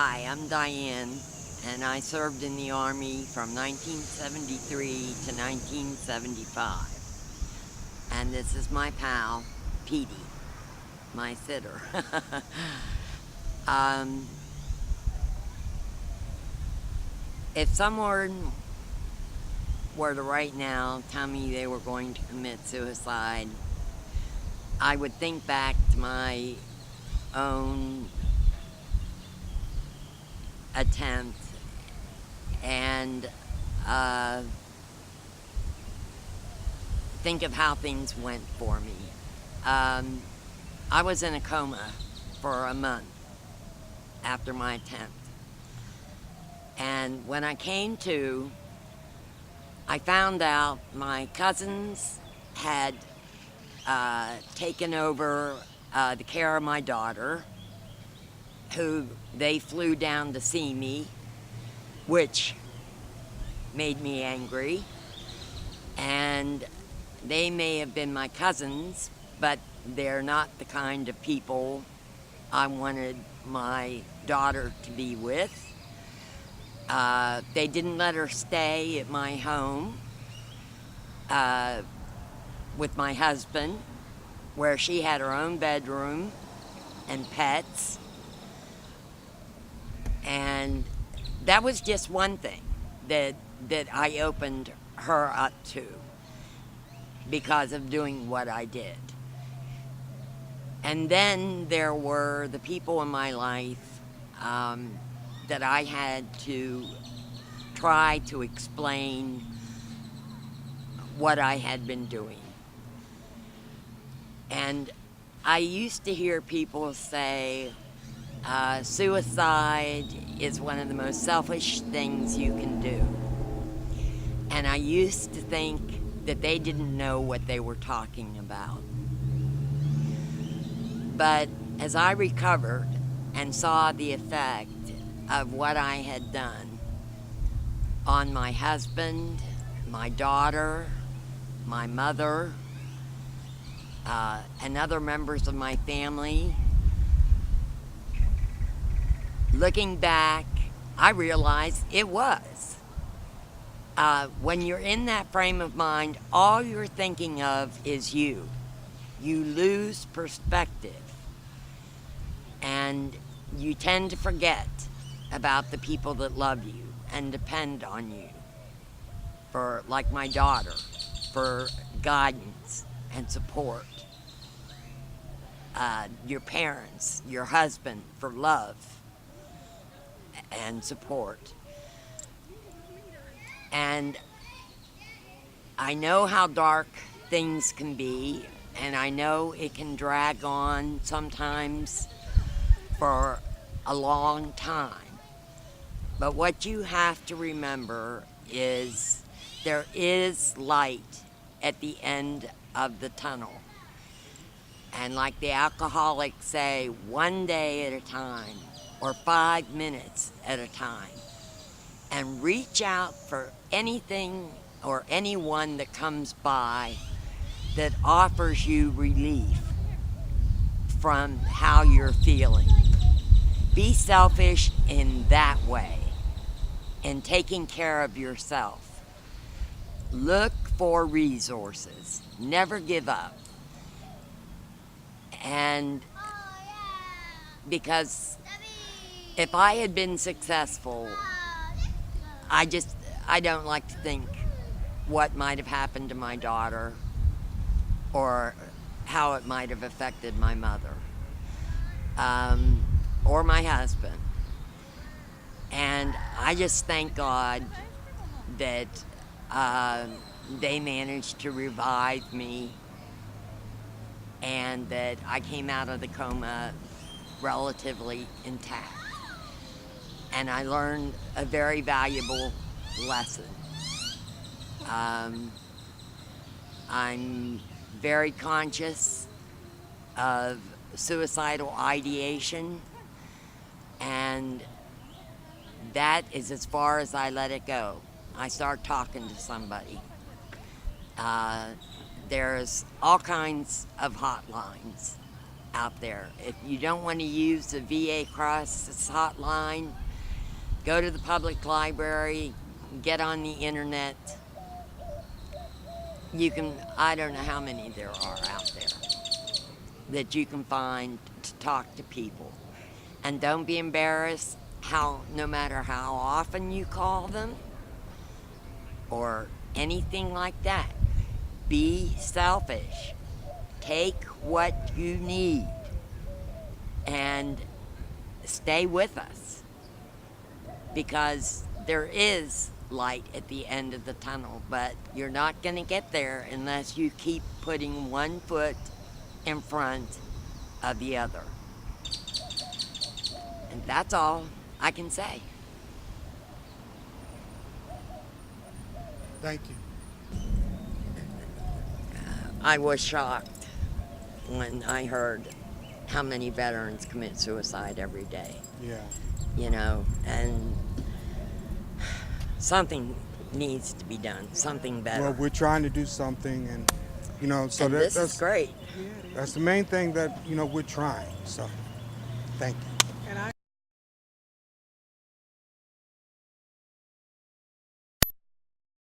Hi, I'm Diane, and I served in the Army from 1973 to 1975. And this is my pal, Petey, my sitter. um, if someone were to right now tell me they were going to commit suicide, I would think back to my own attempt and think of how things went for me. I was in a coma for a month after my attempt. And when I came to, I found out my cousins had taken over the care of my daughter, who they flew down to see me, which made me angry. And they may have been my cousins, but they're not the kind of people I wanted my daughter to be with. They didn't let her stay at my home with my husband, where she had her own bedroom and pets. And that was just one thing that I opened her up to because of doing what I did. And then there were the people in my life that I had to try to explain what I had been doing. And I used to hear people say, suicide is one of the most selfish things you can do. And I used to think that they didn't know what they were talking about. But as I recovered and saw the effect of what I had done on my husband, my daughter, my mother, and other members of my family, looking back, I realized it was. When you're in that frame of mind, all you're thinking of is you. You lose perspective. And you tend to forget about the people that love you and depend on you. For, like my daughter, for guidance and support. Your parents, your husband, for love and support. And I know how dark things can be, and I know it can drag on sometimes for a long time. But what you have to remember is there is light at the end of the tunnel. And like the alcoholics say, one day at a time, or 5 minutes at a time. And reach out for anything or anyone that comes by that offers you relief from how you're feeling. Be selfish in that way, in taking care of yourself. Look for resources. Never give up. And because if I had been successful, I don't like to think what might have happened to my daughter or how it might have affected my mother or my husband. And I just thank God that they managed to revive me and that I came out of the coma relatively intact. And I learned a very valuable lesson. I'm very conscious of suicidal ideation, and that is as far as I let it go. I start talking to somebody. There's all kinds of hotlines out there. If you don't want to use the VA crisis hotline, go to the public library, get on the internet. You can, I don't know how many there are out there that you can find to talk to people. And don't be embarrassed no matter how often you call them or anything like that. Be selfish. Take what you need and stay with us, because there is light at the end of the tunnel, but you're not going to get there unless you keep putting one foot in front of the other. And that's all I can say. Thank you. I was shocked when I heard how many veterans commit suicide every day. Yeah. You know, and something needs to be done, something better. Well, we're trying to do something, and so and this is great. That's the main thing that we're trying. So, thank you.